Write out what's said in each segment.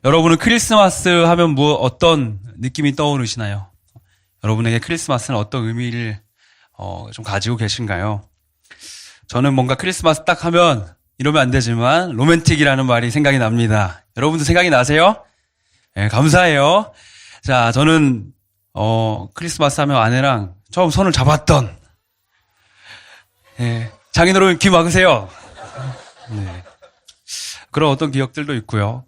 여러분은 크리스마스 하면 어떤 느낌이 떠오르시나요? 여러분에게 크리스마스는 어떤 의미를 좀 가지고 계신가요? 저는 뭔가 크리스마스 딱 하면 이러면 안 되지만 로맨틱이라는 말이 생각이 납니다. 여러분도 생각이 나세요? 네, 감사해요. 자, 저는 크리스마스 하면 아내랑 처음 손을 잡았던 장인어른 귀 막으세요. 네. 그런 어떤 기억들도 있고요.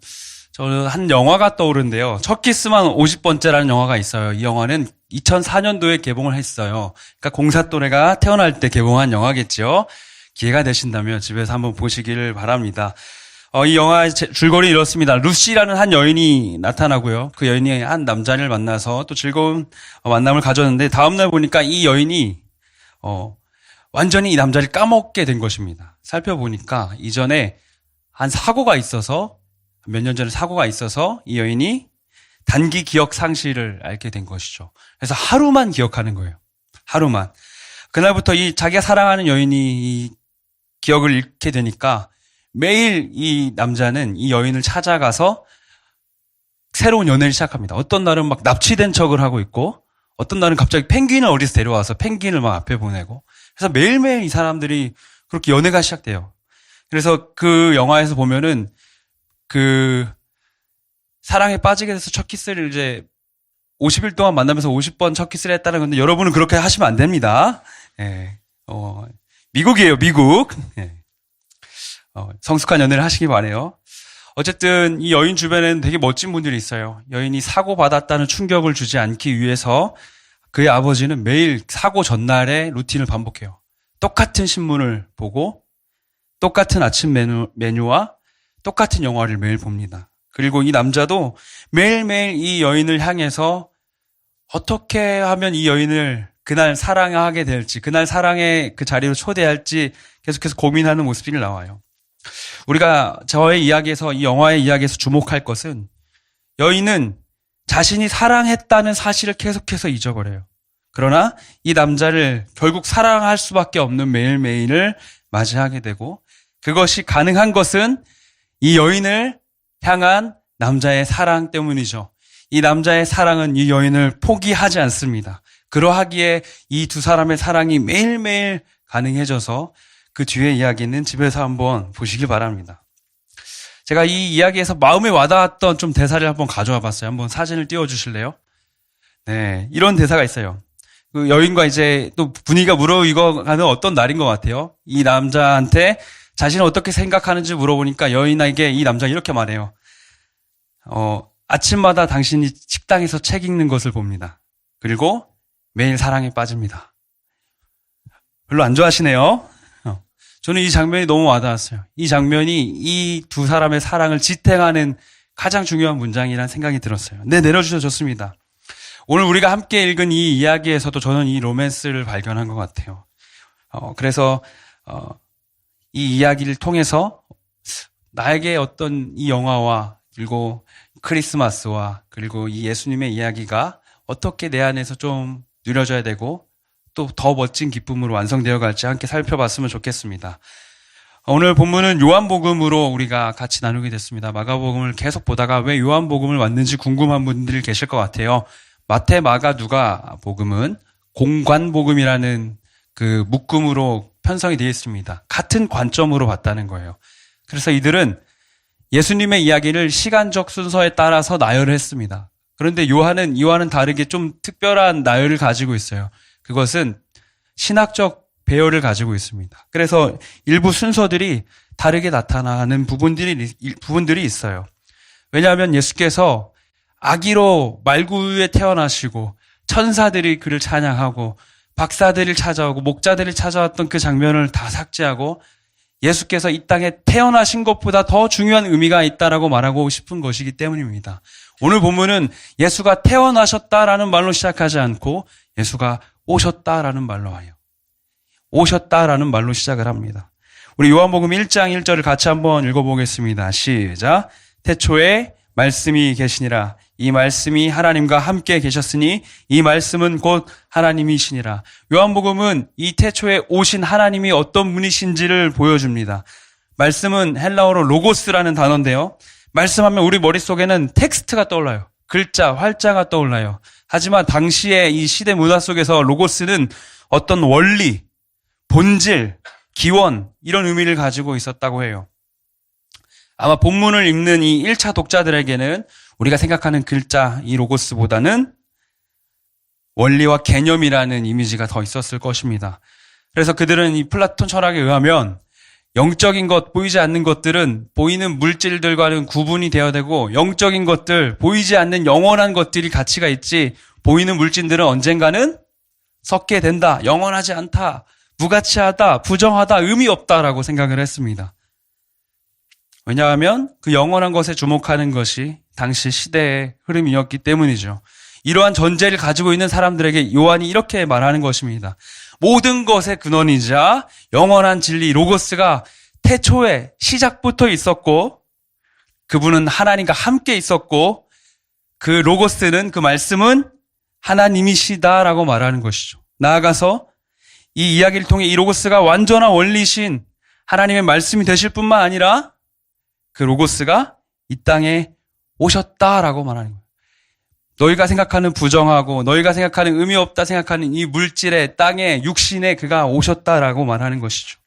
저는 한 영화가 떠오르는데요. 첫 키스만 50번째라는 영화가 있어요. 이 영화는 2004년도에 개봉을 했어요. 그러니까 공사또래가 태어날 때 개봉한 영화겠죠. 기회가 되신다면 집에서 한번 보시기를 바랍니다. 이 영화의 줄거리 이렇습니다. 루시라는 한 여인이 나타나고요. 그 여인이 한 남자를 만나서 또 즐거운 만남을 가졌는데 다음날 보니까 이 여인이 완전히 이 남자를 까먹게 된 것입니다. 살펴보니까 이전에 한 사고가 있어서 몇 년 전에 사고가 있어서 이 여인이 단기 기억 상실을 앓게 된 것이죠. 그래서 하루만 기억하는 거예요. 하루만. 그날부터 이 자기가 사랑하는 여인이 이 기억을 잃게 되니까 매일 이 남자는 이 여인을 찾아가서 새로운 연애를 시작합니다. 어떤 날은 막 납치된 척을 하고 있고 어떤 날은 갑자기 펭귄을 어디서 데려와서 펭귄을 막 앞에 보내고 그래서 매일매일 이 사람들이 그렇게 연애가 시작돼요. 그래서 그 영화에서 보면은 그 사랑에 빠지게 돼서 첫 키스를 이제 50일 동안 만나면서 50번 첫 키스를 했다는 건데 여러분은 그렇게 하시면 안 됩니다. 예. 미국이에요, 미국. 예. 성숙한 연애를 하시기 바라요. 어쨌든 이 여인 주변에는 되게 멋진 분들이 있어요. 여인이 사고받았다는 충격을 주지 않기 위해서 그의 아버지는 매일 사고 전날에 루틴을 반복해요. 똑같은 신문을 보고 똑같은 아침 메뉴와 똑같은 영화를 매일 봅니다. 그리고 이 남자도 매일매일 이 여인을 향해서 어떻게 하면 이 여인을 그날 사랑하게 될지, 그날 사랑의 그 자리로 초대할지 계속해서 고민하는 모습이 나와요. 우리가 저의 이야기에서, 이 영화의 이야기에서 주목할 것은 여인은 자신이 사랑했다는 사실을 계속해서 잊어버려요. 그러나 이 남자를 결국 사랑할 수밖에 없는 매일매일을 맞이하게 되고 그것이 가능한 것은 이 여인을 향한 남자의 사랑 때문이죠. 이 남자의 사랑은 이 여인을 포기하지 않습니다. 그러하기에 이 두 사람의 사랑이 매일매일 가능해져서 그 뒤의 이야기는 집에서 한번 보시길 바랍니다. 제가 이 이야기에서 마음에 와닿았던 좀 대사를 한번 가져와 봤어요. 한번 사진을 띄워주실래요? 네, 이런 대사가 있어요. 그 여인과 이제 또 분위기가 무르익어가는 어떤 날인 것 같아요. 이 남자한테 자신을 어떻게 생각하는지 물어보니까 여인에게 이 남자가 이렇게 말해요. 아침마다 당신이 식당에서 책 읽는 것을 봅니다. 그리고 매일 사랑에 빠집니다. 별로 안 좋아하시네요. 저는 이 장면이 너무 와닿았어요. 이 장면이 이 두 사람의 사랑을 지탱하는 가장 중요한 문장이라는 생각이 들었어요. 네, 내려주셔서 좋습니다. 오늘 우리가 함께 읽은 이 이야기에서도 저는 이 로맨스를 발견한 것 같아요. 그래서 이 이야기를 통해서 나에게 어떤 이 영화와 그리고 크리스마스와 그리고 이 예수님의 이야기가 어떻게 내 안에서 좀 누려져야 되고 또 더 멋진 기쁨으로 완성되어 갈지 함께 살펴봤으면 좋겠습니다. 오늘 본문은 요한복음으로 우리가 같이 나누게 됐습니다. 마가복음을 계속 보다가 왜 요한복음을 왔는지 궁금한 분들이 계실 것 같아요. 마태, 마가, 누가 복음은 공관복음이라는 그 묶음으로 편성이 되어 있습니다. 같은 관점으로 봤다는 거예요. 그래서 이들은 예수님의 이야기를 시간적 순서에 따라서 나열을 했습니다. 그런데 요한은 이와는 다르게 좀 특별한 나열을 가지고 있어요. 그것은 신학적 배열을 가지고 있습니다. 그래서 일부 순서들이 다르게 나타나는 부분들이 있어요. 왜냐하면 예수께서 아기로 말구유에 태어나시고 천사들이 그를 찬양하고 박사들을 찾아오고 목자들을 찾아왔던 그 장면을 다 삭제하고 예수께서 이 땅에 태어나신 것보다 더 중요한 의미가 있다라고 말하고 싶은 것이기 때문입니다. 오늘 본문은 예수가 태어나셨다라는 말로 시작하지 않고 예수가 오셨다라는 말로 와요. 오셨다라는 말로 시작을 합니다. 우리 요한복음 1장 1절을 같이 한번 읽어보겠습니다. 시작. 태초에 말씀이 계시니라. 이 말씀이 하나님과 함께 계셨으니 이 말씀은 곧 하나님이시니라. 요한복음은 이 태초에 오신 하나님이 어떤 분이신지를 보여줍니다. 말씀은 헬라어로 로고스라는 단어인데요. 말씀하면 우리 머릿속에는 텍스트가 떠올라요. 글자, 활자가 떠올라요. 하지만 당시에 이 시대 문화 속에서 로고스는 어떤 원리, 본질, 기원 이런 의미를 가지고 있었다고 해요. 아마 본문을 읽는 이 1차 독자들에게는 우리가 생각하는 글자, 이 로고스보다는 원리와 개념이라는 이미지가 더 있었을 것입니다. 그래서 그들은 이 플라톤 철학에 의하면 영적인 것, 보이지 않는 것들은 보이는 물질들과는 구분이 되어야 되고, 영적인 것들, 보이지 않는 영원한 것들이 가치가 있지, 보이는 물질들은 언젠가는 썩게 된다, 영원하지 않다, 무가치하다, 부정하다, 의미 없다라고 생각을 했습니다. 왜냐하면 그 영원한 것에 주목하는 것이 당시 시대의 흐름이었기 때문이죠. 이러한 전제를 가지고 있는 사람들에게 요한이 이렇게 말하는 것입니다. 모든 것의 근원이자 영원한 진리 로고스가 태초에 시작부터 있었고, 그분은 하나님과 함께 있었고, 그 로고스는, 그 말씀은 하나님이시다라고 말하는 것이죠. 나아가서 이 이야기를 통해 이 로고스가 완전한 원리신 하나님의 말씀이 되실 뿐만 아니라 그 로고스가 이 땅에 오셨다라고 말하는 거예요. 너희가 생각하는 부정하고 너희가 생각하는 의미 없다 생각하는 이 물질의 땅에 육신에 그가 오셨다라고 말하는 것이죠.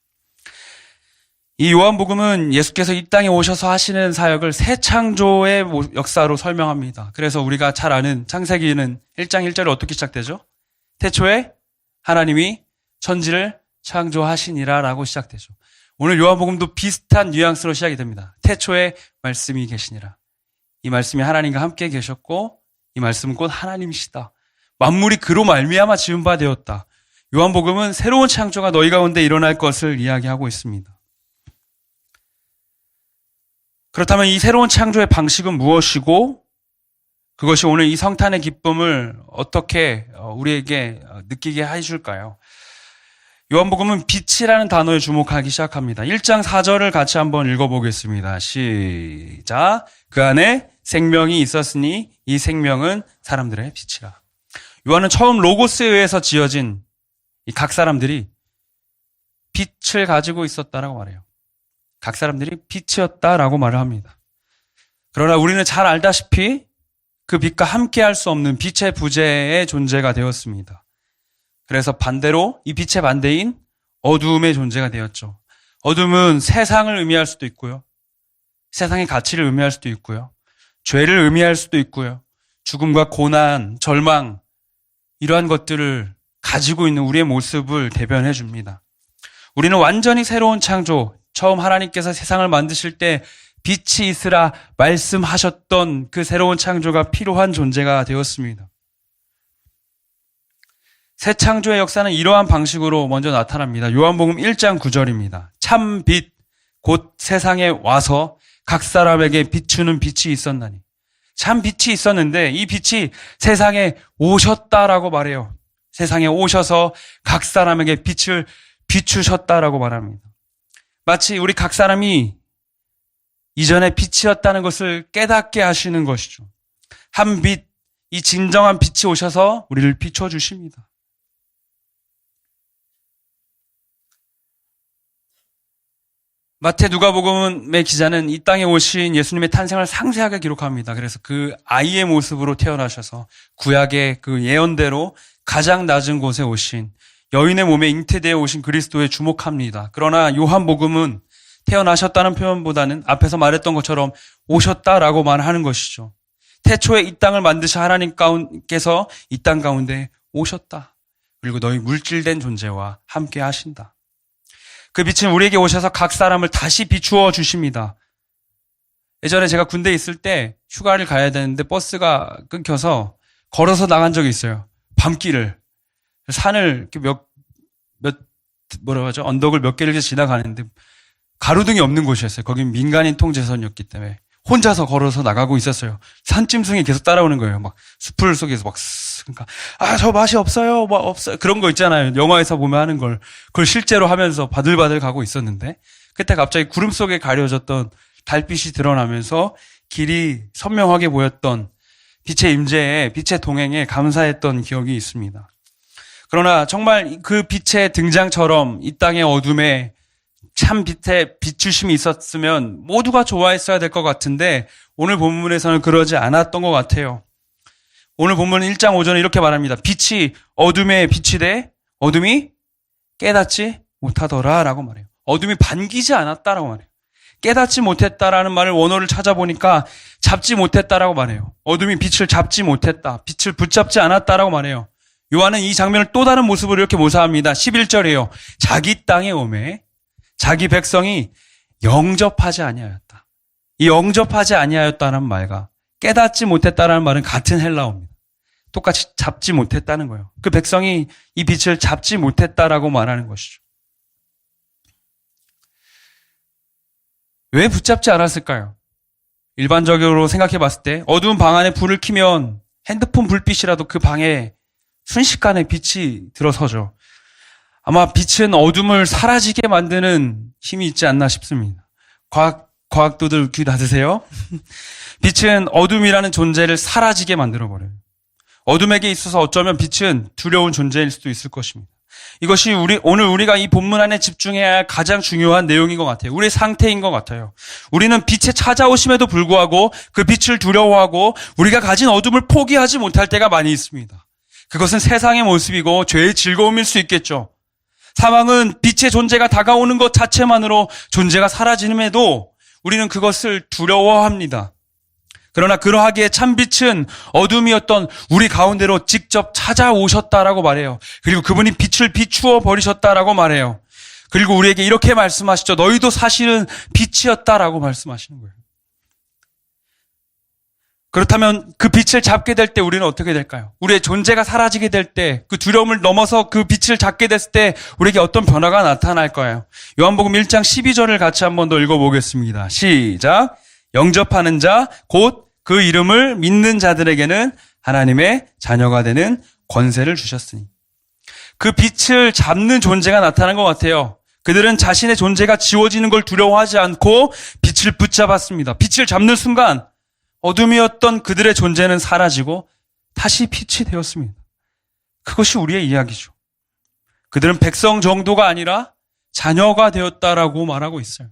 이 요한복음은 예수께서 이 땅에 오셔서 하시는 사역을 새 창조의 역사로 설명합니다. 그래서 우리가 잘 아는 창세기는 1장 1절에 어떻게 시작되죠? 태초에 하나님이 천지를 창조하시니라라고 시작되죠. 오늘 요한복음도 비슷한 뉘앙스로 시작이 됩니다. 태초에 말씀이 계시니라. 이 말씀이 하나님과 함께 계셨고 이 말씀은 곧 하나님이시다. 만물이 그로 말미암아 지은 바 되었다. 요한복음은 새로운 창조가 너희 가운데 일어날 것을 이야기하고 있습니다. 그렇다면 이 새로운 창조의 방식은 무엇이고 그것이 오늘 이 성탄의 기쁨을 어떻게 우리에게 느끼게 해줄까요? 요한복음은 빛이라는 단어에 주목하기 시작합니다. 1장 4절을 같이 한번 읽어보겠습니다. 시작. 그 안에 생명이 있었으니 이 생명은 사람들의 빛이라. 요한은 처음 로고스에 의해서 지어진 이 각 사람들이 빛을 가지고 있었다라고 말해요. 각 사람들이 빛이었다라고 말을 합니다. 그러나 우리는 잘 알다시피 그 빛과 함께 할 수 없는 빛의 부재의 존재가 되었습니다. 그래서 반대로 이 빛의 반대인 어두움의 존재가 되었죠. 어둠은 세상을 의미할 수도 있고요. 세상의 가치를 의미할 수도 있고요. 죄를 의미할 수도 있고요. 죽음과 고난, 절망 이러한 것들을 가지고 있는 우리의 모습을 대변해 줍니다. 우리는 완전히 새로운 창조, 처음 하나님께서 세상을 만드실 때 빛이 있으라 말씀하셨던 그 새로운 창조가 필요한 존재가 되었습니다. 새 창조의 역사는 이러한 방식으로 먼저 나타납니다. 요한복음 1장 9절입니다. 참 빛, 곧 세상에 와서 각 사람에게 비추는 빛이 있었나니. 참 빛이 있었는데 이 빛이 세상에 오셨다라고 말해요. 세상에 오셔서 각 사람에게 빛을 비추셨다라고 말합니다. 마치 우리 각 사람이 이전에 빛이었다는 것을 깨닫게 하시는 것이죠. 한 빛, 이 진정한 빛이 오셔서 우리를 비춰주십니다. 마태 누가복음의 기자는 이 땅에 오신 예수님의 탄생을 상세하게 기록합니다. 그래서 그 아이의 모습으로 태어나셔서 구약의 그 예언대로 가장 낮은 곳에 오신 여인의 몸에 잉태되어 오신 그리스도에 주목합니다. 그러나 요한복음은 태어나셨다는 표현보다는 앞에서 말했던 것처럼 오셨다라고 말하는 것이죠. 태초에 이 땅을 만드신 하나님께서 이 땅 가운데 오셨다. 그리고 너희 물질된 존재와 함께 하신다. 그 빛은 우리에게 오셔서 각 사람을 다시 비추어 주십니다. 예전에 제가 군대에 있을 때 휴가를 가야 되는데 버스가 끊겨서 걸어서 나간 적이 있어요. 밤길을. 산을 이렇게 언덕을 몇 개를 지나가는데 가로등이 없는 곳이었어요. 거긴 민간인 통제선이었기 때문에 혼자서 걸어서 나가고 있었어요. 산짐승이 계속 따라오는 거예요. 막 숲을 속에서 막 그러니까 저 맛이 없어요. 뭐 없어요. 그런 거 있잖아요. 영화에서 보면 하는 걸. 그걸 실제로 하면서 바들바들 가고 있었는데 그때 갑자기 구름 속에 가려졌던 달빛이 드러나면서 길이 선명하게 보였던 빛의 임재에, 빛의 동행에 감사했던 기억이 있습니다. 그러나 정말 그 빛의 등장처럼 이 땅의 어둠에 참 빛에 비추심이 있었으면 모두가 좋아했어야 될 것 같은데 오늘 본문에서는 그러지 않았던 것 같아요. 오늘 본문 1장 5절에 이렇게 말합니다. 빛이 어둠에 빛이 돼 어둠이 깨닫지 못하더라 라고 말해요. 어둠이 반기지 않았다라고 말해요. 깨닫지 못했다라는 말을 원어를 찾아보니까 잡지 못했다라고 말해요. 어둠이 빛을 잡지 못했다. 빛을 붙잡지 않았다라고 말해요. 요한은 이 장면을 또 다른 모습으로 이렇게 묘사합니다. 11절이에요. 자기 땅에 오매 자기 백성이 영접하지 아니하였다. 이 영접하지 아니하였다는 말과 깨닫지 못했다라는 말은 같은 헬라어입니다. 똑같이 잡지 못했다는 거예요. 그 백성이 이 빛을 잡지 못했다라고 말하는 것이죠. 왜 붙잡지 않았을까요? 일반적으로 생각해 봤을 때 어두운 방 안에 불을 켜면 핸드폰 불빛이라도 그 방에 순식간에 빛이 들어서죠. 아마 빛은 어둠을 사라지게 만드는 힘이 있지 않나 싶습니다. 과학도들 귀 닫으세요. 빛은 어둠이라는 존재를 사라지게 만들어버려요. 어둠에게 있어서 어쩌면 빛은 두려운 존재일 수도 있을 것입니다. 이것이 오늘 우리가 이 본문 안에 집중해야 할 가장 중요한 내용인 것 같아요. 우리의 상태인 것 같아요. 우리는 빛에 찾아오심에도 불구하고 그 빛을 두려워하고 우리가 가진 어둠을 포기하지 못할 때가 많이 있습니다. 그것은 세상의 모습이고 죄의 즐거움일 수 있겠죠. 사망은 빛의 존재가 다가오는 것 자체만으로 존재가 사라짐에도 우리는 그것을 두려워합니다. 그러나 그러하기에 참빛은 어둠이었던 우리 가운데로 직접 찾아오셨다라고 말해요. 그리고 그분이 빛을 비추어 버리셨다라고 말해요. 그리고 우리에게 이렇게 말씀하시죠. 너희도 사실은 빛이었다라고 말씀하시는 거예요. 그렇다면 그 빛을 잡게 될 때 우리는 어떻게 될까요? 우리의 존재가 사라지게 될 때, 그 두려움을 넘어서 그 빛을 잡게 됐을 때 우리에게 어떤 변화가 나타날 거예요? 요한복음 1장 12절을 같이 한 번 더 읽어보겠습니다. 시작. 영접하는 자, 곧 그 이름을 믿는 자들에게는 하나님의 자녀가 되는 권세를 주셨으니. 그 빛을 잡는 존재가 나타난 것 같아요. 그들은 자신의 존재가 지워지는 걸 두려워하지 않고 빛을 붙잡았습니다. 빛을 잡는 순간 어둠이었던 그들의 존재는 사라지고 다시 빛이 되었습니다. 그것이 우리의 이야기죠. 그들은 백성 정도가 아니라 자녀가 되었다라고 말하고 있어요.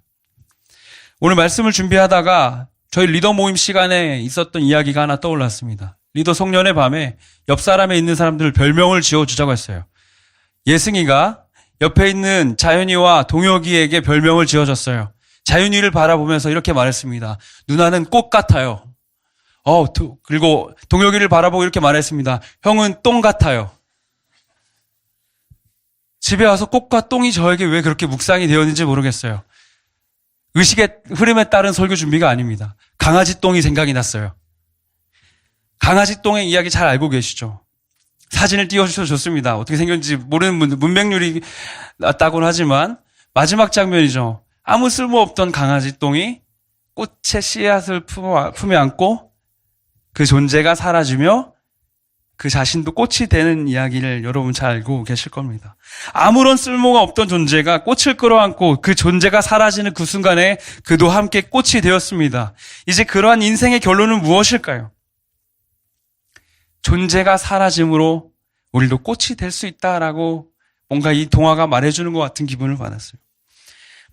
오늘 말씀을 준비하다가 저희 리더 모임 시간에 있었던 이야기가 하나 떠올랐습니다. 리더 송년회 밤에 옆 사람에 있는 사람들 별명을 지어주자고 했어요. 예승이가 옆에 있는 자윤이와 동혁이에게 별명을 지어줬어요. 자윤이를 바라보면서 이렇게 말했습니다. 누나는 꽃 같아요. 그리고 동혁이를 바라보고 이렇게 말했습니다. 형은 똥 같아요. 집에 와서 꽃과 똥이 저에게 왜 그렇게 묵상이 되었는지 모르겠어요. 의식의 흐름에 따른 설교 준비가 아닙니다. 강아지 똥이 생각이 났어요. 강아지 똥의 이야기 잘 알고 계시죠? 사진을 띄워주셔서 좋습니다. 어떻게 생겼는지 모르는 분들, 문맹률이 낮다고는 하지만 마지막 장면이죠. 아무 쓸모없던 강아지 똥이 꽃의 씨앗을 품에 안고 그 존재가 사라지며 그 자신도 꽃이 되는 이야기를 여러분 잘 알고 계실 겁니다. 아무런 쓸모가 없던 존재가 꽃을 끌어안고 그 존재가 사라지는 그 순간에 그도 함께 꽃이 되었습니다. 이제 그러한 인생의 결론은 무엇일까요? 존재가 사라짐으로 우리도 꽃이 될 수 있다라고 뭔가 이 동화가 말해주는 것 같은 기분을 받았어요.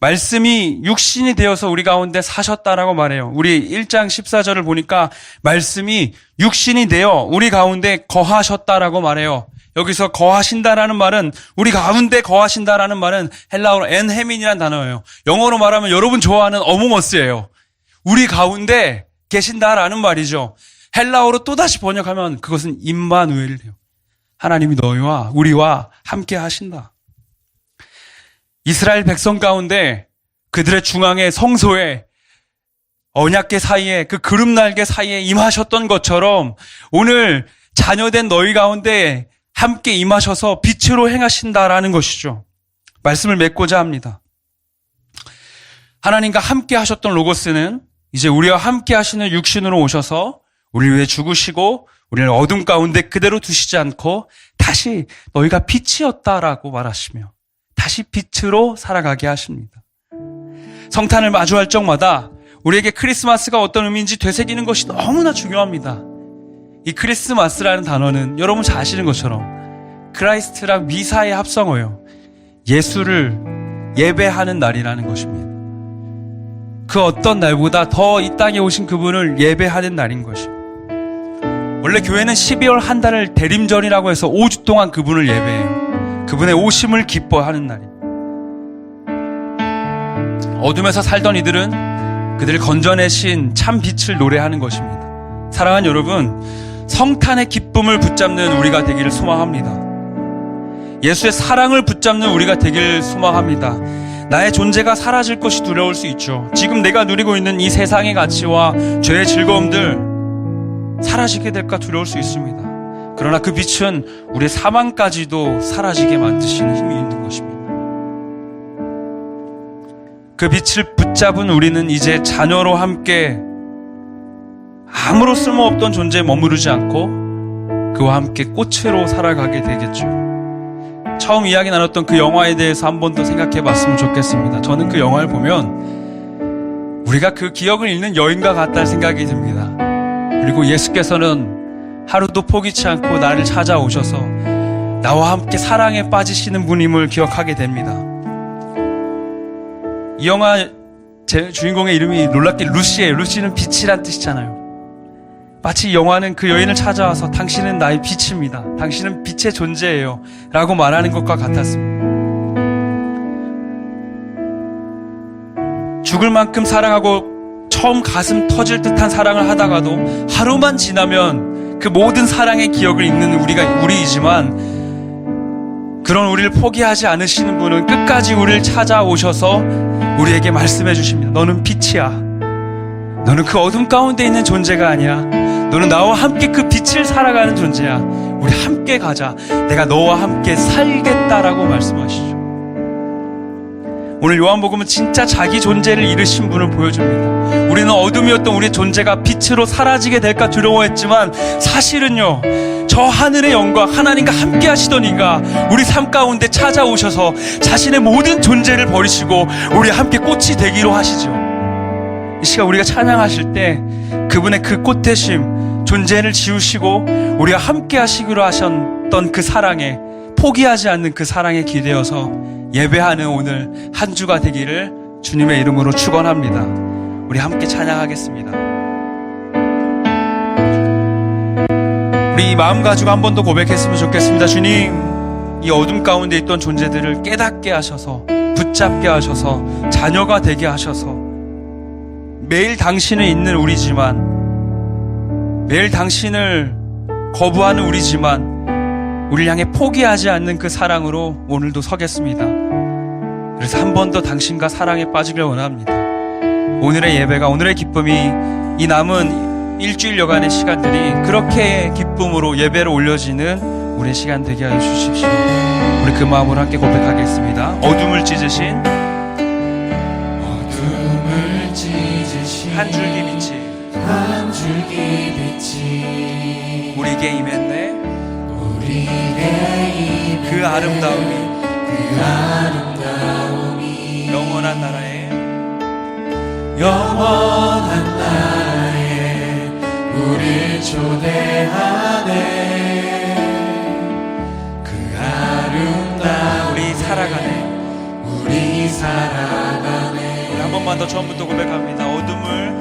말씀이 육신이 되어서 우리 가운데 사셨다라고 말해요. 우리 1장 14절을 보니까 말씀이 육신이 되어 우리 가운데 거하셨다라고 말해요. 여기서 거하신다라는 말은 우리 가운데 거하신다라는 말은 헬라어로 엔헤민이라는 단어예요. 영어로 말하면 여러분 좋아하는 어몽어스예요. 우리 가운데 계신다라는 말이죠. 헬라어로 또다시 번역하면 그것은 임마누엘이에요. 하나님이 너희와 우리와 함께 하신다. 이스라엘 백성 가운데 그들의 중앙에 성소에 언약궤 사이에 그 구름날개 사이에 임하셨던 것처럼 오늘 자녀된 너희 가운데 함께 임하셔서 빛으로 행하신다라는 것이죠. 말씀을 맺고자 합니다. 하나님과 함께 하셨던 로고스는 이제 우리와 함께 하시는 육신으로 오셔서 우리를 위해 죽으시고 우리를 어둠 가운데 그대로 두시지 않고 다시 너희가 빛이었다라고 말하시며 다시 빛으로 살아가게 하십니다. 성탄을 마주할 적마다 우리에게 크리스마스가 어떤 의미인지 되새기는 것이 너무나 중요합니다. 이 크리스마스라는 단어는 여러분 잘 아시는 것처럼 크라이스트랑 미사의 합성어예요. 예수를 예배하는 날이라는 것입니다. 그 어떤 날보다 더 이 땅에 오신 그분을 예배하는 날인 것입니다. 원래 교회는 12월 한 달을 대림절이라고 해서 5주 동안 그분을 예배해요. 그분의 오심을 기뻐하는 날입니다. 어둠에서 살던 이들은 그들을 건져내신 참 빛을 노래하는 것입니다. 사랑하는 여러분, 성탄의 기쁨을 붙잡는 우리가 되기를 소망합니다. 예수의 사랑을 붙잡는 우리가 되기를 소망합니다. 나의 존재가 사라질 것이 두려울 수 있죠. 지금 내가 누리고 있는 이 세상의 가치와 죄의 즐거움들 사라지게 될까 두려울 수 있습니다. 그러나 그 빛은 우리의 사망까지도 사라지게 만드시는 힘이 있는 것입니다. 그 빛을 붙잡은 우리는 이제 자녀로 함께 아무런 쓸모없던 존재에 머무르지 않고 그와 함께 꽃으로 살아가게 되겠죠. 처음 이야기 나눴던 그 영화에 대해서 한 번 더 생각해 봤으면 좋겠습니다. 저는 그 영화를 보면 우리가 그 기억을 잃는 여인과 같다는 생각이 듭니다. 그리고 예수께서는 하루도 포기치 않고 나를 찾아오셔서 나와 함께 사랑에 빠지시는 분임을 기억하게 됩니다. 이 영화 제 주인공의 이름이 놀랍게 루시예요. 루시는 빛이란 뜻이잖아요. 마치 이 영화는 그 여인을 찾아와서 당신은 나의 빛입니다. 당신은 빛의 존재예요. 라고 말하는 것과 같았습니다. 죽을 만큼 사랑하고 처음 가슴 터질 듯한 사랑을 하다가도 하루만 지나면 그 모든 사랑의 기억을 잊는 우리이지만 그런 우리를 포기하지 않으시는 분은 끝까지 우리를 찾아오셔서 우리에게 말씀해 주십니다. 너는 빛이야. 너는 그 어둠 가운데 있는 존재가 아니야. 너는 나와 함께 그 빛을 살아가는 존재야. 우리 함께 가자. 내가 너와 함께 살겠다라고 말씀하시죠. 오늘 요한복음은 진짜 자기 존재를 잃으신 분을 보여줍니다. 우리는 어둠이었던 우리의 존재가 빛으로 사라지게 될까 두려워했지만 사실은요, 저 하늘의 영광, 하나님과 함께 하시던 이가 우리 삶 가운데 찾아오셔서 자신의 모든 존재를 버리시고 우리와 함께 꽃이 되기로 하시죠. 이 시간 우리가 찬양하실 때 그분의 그 꽃되심, 존재를 지우시고 우리와 함께 하시기로 하셨던 그 사랑에, 포기하지 않는 그 사랑에 기대어서 예배하는 오늘 한 주가 되기를 주님의 이름으로 축원합니다. 우리 함께 찬양하겠습니다. 우리 이 마음 가지고 한 번 더 고백했으면 좋겠습니다. 주님, 이 어둠 가운데 있던 존재들을 깨닫게 하셔서, 붙잡게 하셔서, 자녀가 되게 하셔서, 매일 당신을 잊는 우리지만, 매일 당신을 거부하는 우리지만 우리를 향해 포기하지 않는 그 사랑으로 오늘도 서겠습니다. 그래서 한 번 더 당신과 사랑에 빠지길 원합니다. 오늘의 예배가, 오늘의 기쁨이 이 남은 일주일여간의 시간들이 그렇게 기쁨으로 예배로 올려지는 우리의 시간 되게 하여 주십시오. 우리 그 마음으로 함께 고백하겠습니다. 어둠을 찢으신 한 줄기 빛이 우리에게 임했네. 그 아름다움이 영원한 나라에 우릴 초대하네. 그 아름다움 우리 살아가네. 우리 한 번만 더 처음부터 고백합니다. 어둠을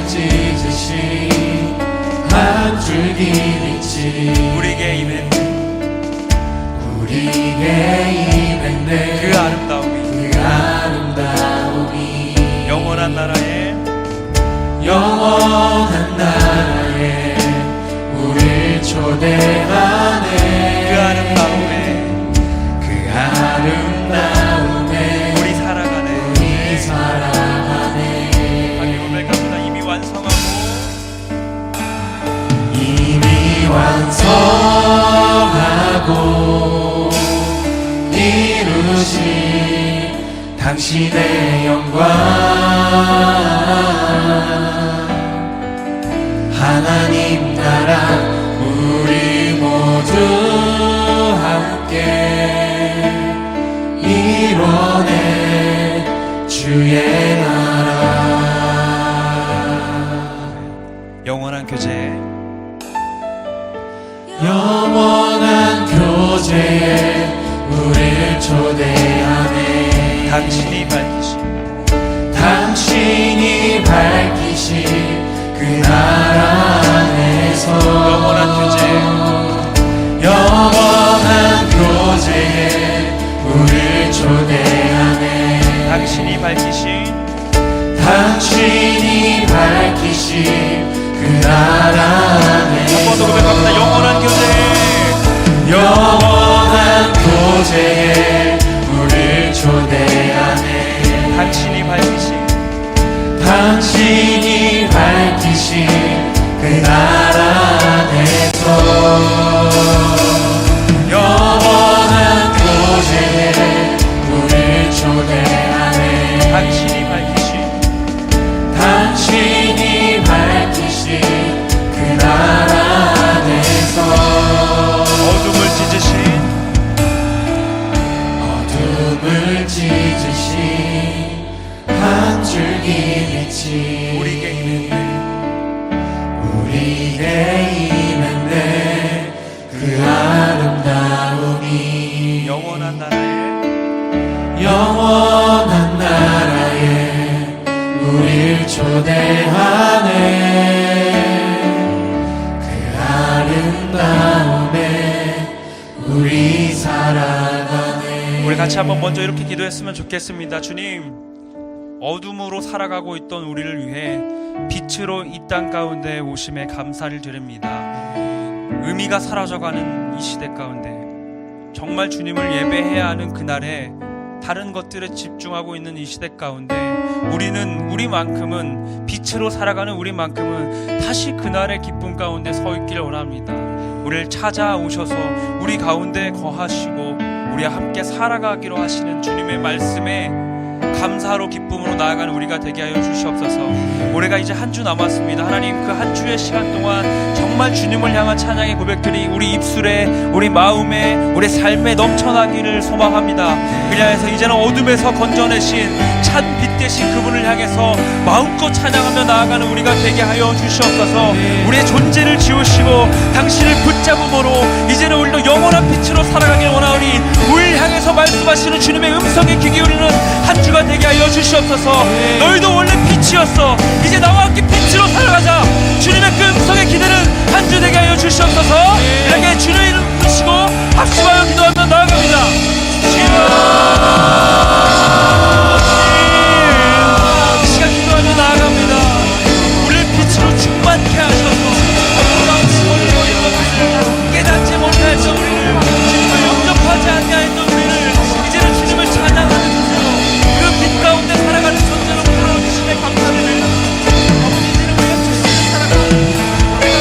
찢으신 한 줄기 빛이 우리에게 임했네. 그 아름다움이 영원한 나라에 우릴 초대하네. 그 아름다움에 우리 살아가네. 함께 고백합니다. 이미 완성하고 이루신 당신의 영광, 하나님 나라 우리 모두 함께 이뤄내 주의 나라. 영원한 교제, 영원한 교제에 우릴 초대하네. 당신이 밝히신 그 나라 안에서 영원한 교제에 우릴 초대하네. 당신이 밝히신 그 나라 안에서 영원한 교제에 우릴 초대하네. 당신이 밝히신 그 나라 안에서 영원한 교제에 우릴 초대하네. 당신이 밝히신 그 나라 안에서 어둠을 찢으신 한 줄기 빛이 우리에게 임했네. 그 아름다움이 영원한 나라에 우릴 초대하네. 그 아름다움에 우리 살아가네. 우리 같이 한번 먼저 이렇게 기도했으면 좋겠습니다. 주님, 어둠으로 살아가고 있던 우리를 위해 빛으로 이 땅 가운데 오심에 감사를 드립니다. 의미가 사라져가는 이 시대 가운데 정말 주님을 예배해야 하는 그날에 다른 것들에 집중하고 있는 이 시대 가운데 우리만큼은 빛으로 살아가는 우리만큼은 다시 그날의 기쁨 가운데 서 있기를 원합니다. 우리를 찾아오셔서 우리 가운데 거하시고 우리와 함께 살아가기로 하시는 주님의 말씀에 감사로 기쁨으로 나아가는 우리가 되게 하여 주시옵소서. 올해가 이제 한 주 남았습니다. 하나님, 그 한 주의 시간 동안 정말 주님을 향한 찬양의 고백들이 우리 입술에, 우리 마음에, 우리 삶에 넘쳐나기를 소망합니다. 그리하여서 이제는 어둠에서 건져내신 찬 빛 대신 그분을 향해서 마음껏 찬양하며 나아가는 우리가 되게 하여 주시옵소서. 우리의 존재를 지우시고 당신을 붙잡음으로 이제는 우리도 영원한 빛으로 살아가길 원하오니 우리를 향해서 말씀하시는 주님의 음성에 귀 기울이는 한 주가 되게 하여 주시옵소서. 너희도 원래 빛이었어. 이제 나와 함께 빛으로 살아가자. 주님의 그 음성에 기대는 한 주 되게 하여 주시옵소서. 이렇게 주님의 이름 부르시고 합심하여 기도하며 나아갑니다. 이 시간 기도하며 나아갑니다. 우리를 빛으로 충만케 하셔서 깨닫지 못했던 우리를, 주님을 영접하지 않냐했던 우리를 이제는 주님을 찬양하는 주세요. 그 빛 가운데 살아가는 존재로 불러주심에 감사를 드립니다. 이제는 우리가 주님을 살아가는 우리가 그날이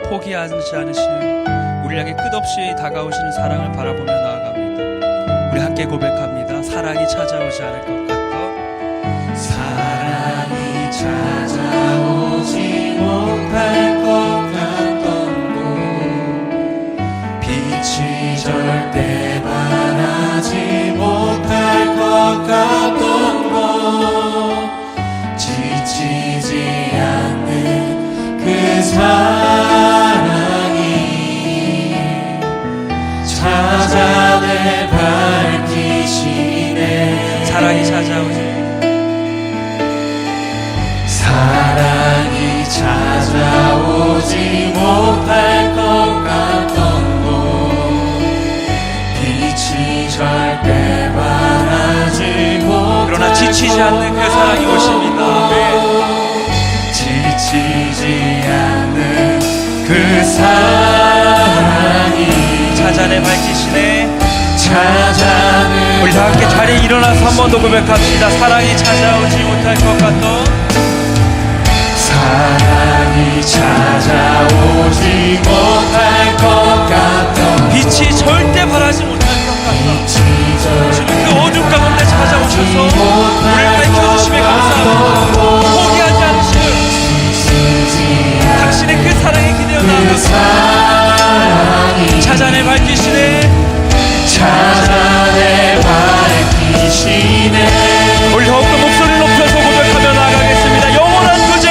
포기하지 않으시는 우리 향해 끝없이 다가오시는 사랑을 바라보며 나아갑니다. 우리 함께 고백합니다. 사랑이 찾아오지 않을 것 같다. 사랑이 찾아오지 못할 것 같던 곳, 빛이 절대 반하지 못할 것 같던 곳, 지치지 않는 그 사랑이 찾아내 밝히시네. 사랑이 찾아오지, 사랑이 찾아오지 찾아오지 못할 것 같던 곳 빛이 절대 바라지 못할 그러나 지치지 않는 그 사랑이 오십니다. 지치지 않는 그 사랑이 찾아내 밝히시네. 찾아내 우리 다 함께 자리에 일어나서 한 번 더 고백합시다. 사랑이 찾아오지 못할 것 같던, 사랑이 찾아오지 못할 것 같던 빛이 절대 바라지 못할 것 같던, 지금 그 어둠 가운데 찾아오셔서 우리를 밝혀주심에 감사합니다. 포기하지 않으시는 당신의 그 사랑에 기대어 나아갑니다. 찾아내 밝히시네. 찾아내 밝히시네. 우리 더욱더 목소리를 높여서 고백하며 나아가겠습니다. 영원한 교제,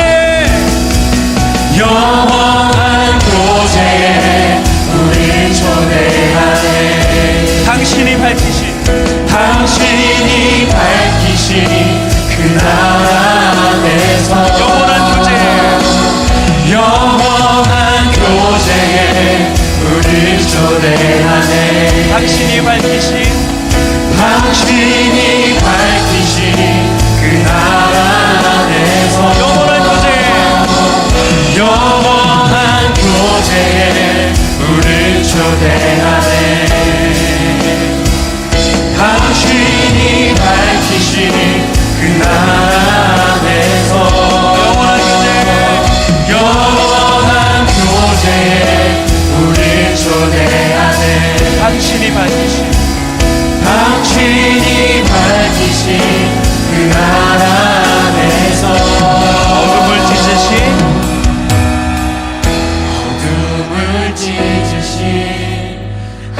영원한 교제에 우리 초대하네. 당신이 밝히신 그 나라 안에서 영원한 교제, 영원한 교제에 우리 초대하네. 당신이 밝히신 그 나라 안에서 영원한 교제, 영원한 교제에 우리 초대하네. 당신이 밝히신 그 나라 안에서 영원한 교제에 우리 초대하네. 당신이 밝히신 그 나라 안에서 어둠을 찢으신 한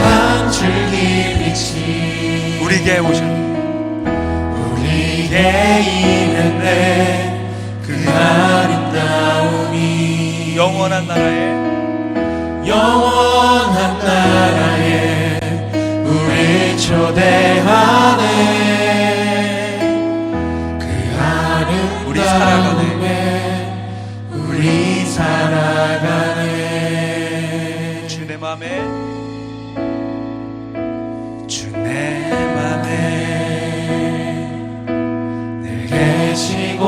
줄기 빛이 우리에게 오셨네. 우리에게 있는데 그 아름다움이 영원한 나라에 우리 초대하네. 그 우리 살아가네. 아름다움에 우리 살아가네. 주 내 맘에 늘 계시고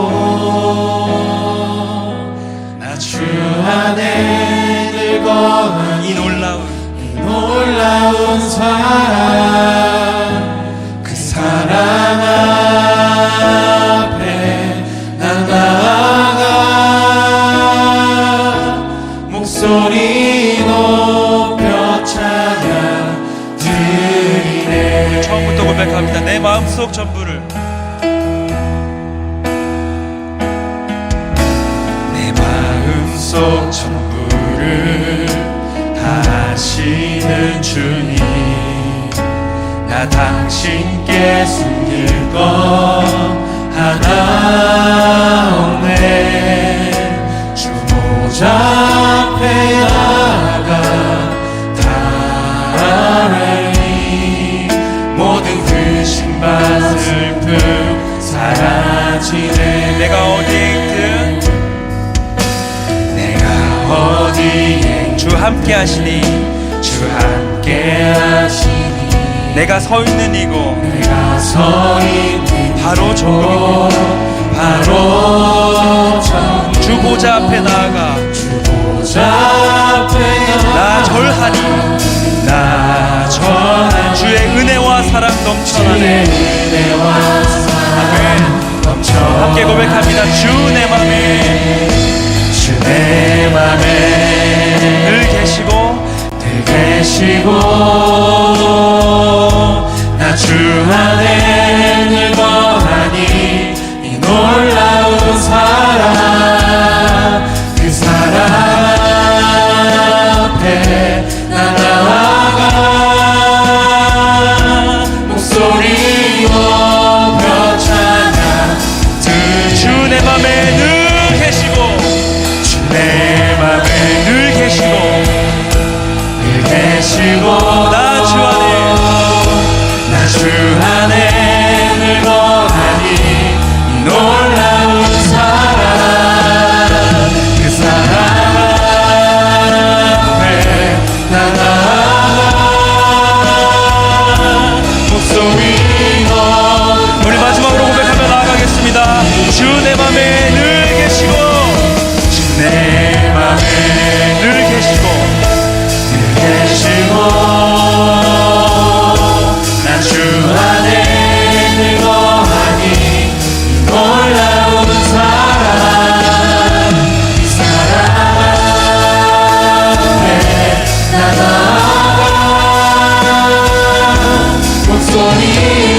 나 주 안에 늘 거하니 이 놀라운 사랑, 그 사랑 앞에 난 나아가 목소리 높여 찬양 드리네. 처음부터 고백합니다. 내 마음속 전부를, 내 마음속 전부를 다하시는 주님, 나 당신께 숨길 것 하나 없네. 주 보좌 앞에 나아가 다하리. 모든 근심과 슬픔 사라지네. 내가 어디에 있든 주 함께 하시니 내가 서 있는 이곳 바로 정국입니다. 주 보좌 앞에 나아가 나 절하니 주의 은혜와 사랑 넘쳐나네. 함께 고백합니다. 주 내 맘에 늘 계시고 나 주 안에 늘 거하니 이 놀라운 사랑, 그 사랑 앞에 나 나아가 목소리 높여 찬양 주 내 맘에 늘 계시고 나 주 안에 늘 거하니 이 놀라운 사랑, 그 사랑 내 맘에 늘 계시고 주 내 맘에 늘 계시고 계시고 난 주 안에 늘 거하니 이 놀라운 사랑 이 사랑 앞에 나 나아가 목소리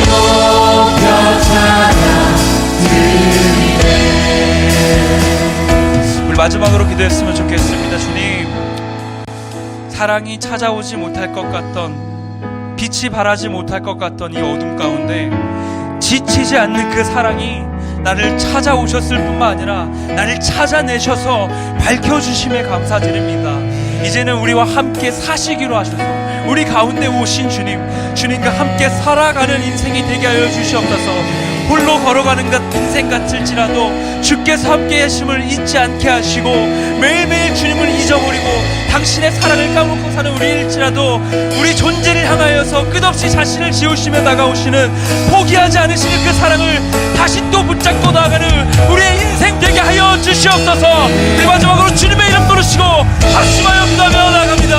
높여 찬양 드리네. 우리 마지막으로 기도했으면 좋겠습니다. 주님, 사랑이 찾아오지 못할 것 같던, 빛이 발하지 못할 것 같던 이 어둠 가운데 지치지 않는 그 사랑이 나를 찾아오셨을 뿐만 아니라 나를 찾아내셔서 밝혀주심에 감사드립니다. 이제는 우리와 함께 사시기로 하셔서 우리 가운데 오신 주님과 함께 살아가는 인생이 되게 하여 주시옵소서. 홀로 걸어가는 것 인생 같을지라도 주께서 함께 하심을 잊지 않게 하시고 매일매일 주님을 잊어버리고 당신의 사랑을 까먹고 사는 우리일지라도 우리 존재를 향하여서 끝없이 자신을 지우시며 나가오시는, 포기하지 않으시는 그 사랑을 다시 또 붙잡고 나아가는 우리의 인생 되게 하여 주시옵소서. 우리 마지막으로 주님의 이름 부르시고 박수하여 기도하며 나아갑니다.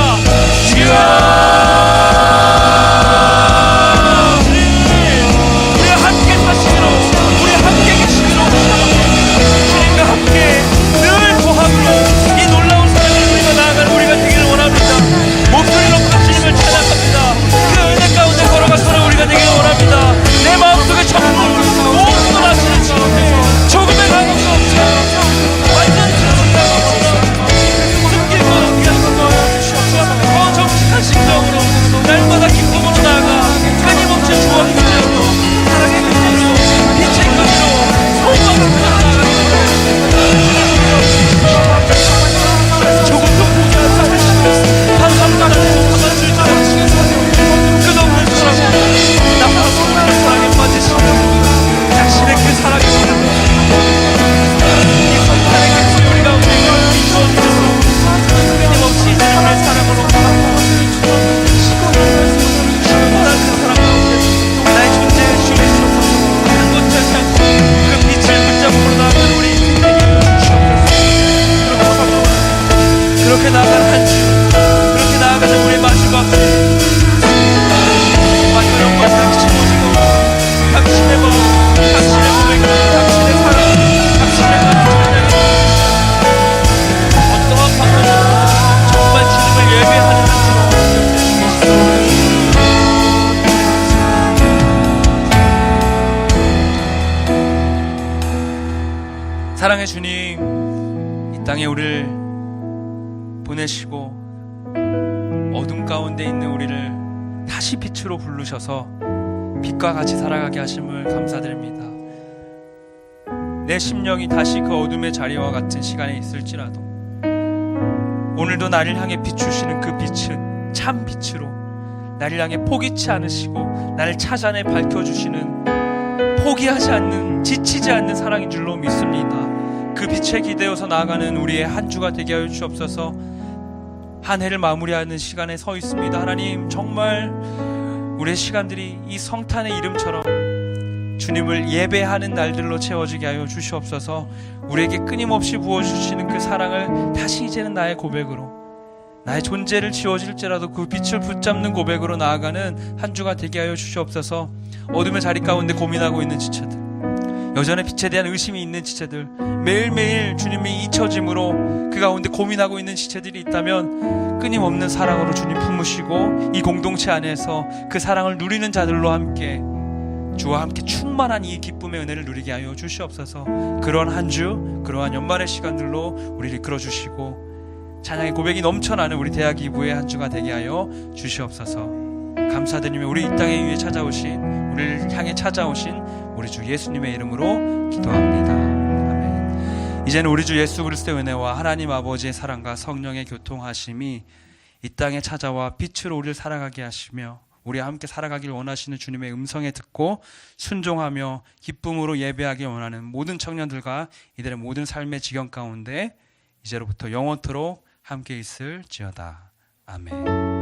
우리 함께 사시기로, 우리 함께 계시기로, 주님과 함께 늘 고함으로 이 놀라운 사랑을 우리가 나아가는 우리가 되기를 원합니다. 목소리 높여 주님을 찬양합니다. 그 은혜 가운데 걸어가서는 우리가 되기를 원합니다. 내 마음속에 전부 모든 걸 아시는 주, 조금의 감흥도 없이 완전히 숨길 것 없게 하소서. 더 정직한 심정으로 날마다 기쁨으로 나아가 끊임없이 주와 힘내고 사랑의 근원으로 빛의 근원으로 소망을 나아가는 조금도 포기하지 않으시고 항상 나를 복잡한 줄처럼 끝없는 사랑으로 나와서 우리의 사랑에 빠지시고 당신의 그 사랑이 이 성탄의 그 우리 가운데 주옵소서. 끊임없이 이제는 우리의 사랑으로 시원한 그 사랑 가운데 나의 존재를 지우시옵소서. 한 번째 않고 그 빛을 붙잡고 나아가는 우리 인생 되게 주옵소서. 그렇게 나아가는 한 주, 그렇게 나아가는 우리의 마주가 완전한 것 당신 오시고 당신의 마음, 당신의 고백, 당신의 사랑, 당신의 가슴을 어떠한 방법으로 정말 주님을 예배하는 한 주로. 사랑의 주님, 이 땅에 우리를 보내시고 어둠 가운데 있는 우리를 다시 빛으로 부르셔서 빛과 같이 살아가게 하심을 감사드립니다. 내 심령이 다시 그 어둠의 자리와 같은 시간에 있을지라도 오늘도 나를 향해 비추시는 그 빛은 참 빛으로 나를 향해 포기치 않으시고 나를 찾아내 밝혀주시는, 포기하지 않는, 지치지 않는 사랑인 줄로 믿습니다. 그 빛에 기대어서 나아가는 우리의 한 주가 되게 하여 주옵소서. 한 해를 마무리하는 시간에 서 있습니다. 하나님, 정말 우리의 시간들이 이 성탄의 이름처럼 주님을 예배하는 날들로 채워지게 하여 주시옵소서. 우리에게 끊임없이 부어주시는 그 사랑을 다시 이제는 나의 고백으로, 나의 존재를 지워질지라도 그 빛을 붙잡는 고백으로 나아가는 한 주가 되게 하여 주시옵소서. 어둠의 자리 가운데 고민하고 있는 지체들, 여전히 빛에 대한 의심이 있는 지체들, 매일매일 주님이 잊혀짐으로 그 가운데 고민하고 있는 지체들이 있다면 끊임없는 사랑으로 주님 품으시고 이 공동체 안에서 그 사랑을 누리는 자들로 함께 주와 함께 충만한 이 기쁨의 은혜를 누리게 하여 주시옵소서. 그러한 한 주, 그러한 연말의 시간들로 우리를 이끌어 주시고 찬양의 고백이 넘쳐나는 우리 대학 2부의 한 주가 되게 하여 주시옵소서. 감사드리며 우리 이 땅에 위에 찾아오신, 우리를 향해 찾아오신 우리 주 예수님의 이름으로 기도합니다. 아멘. 이제는 우리 주 예수 그리스도의 은혜와 하나님 아버지의 사랑과 성령의 교통하심이 이 땅에 찾아와 빛으로 우리를 살아가게 하시며 우리와 함께 살아가길 원하시는 주님의 음성에 듣고 순종하며 기쁨으로 예배하기 원하는 모든 청년들과 이들의 모든 삶의 지경 가운데 이제로부터 영원토록 함께 있을지어다. 아멘.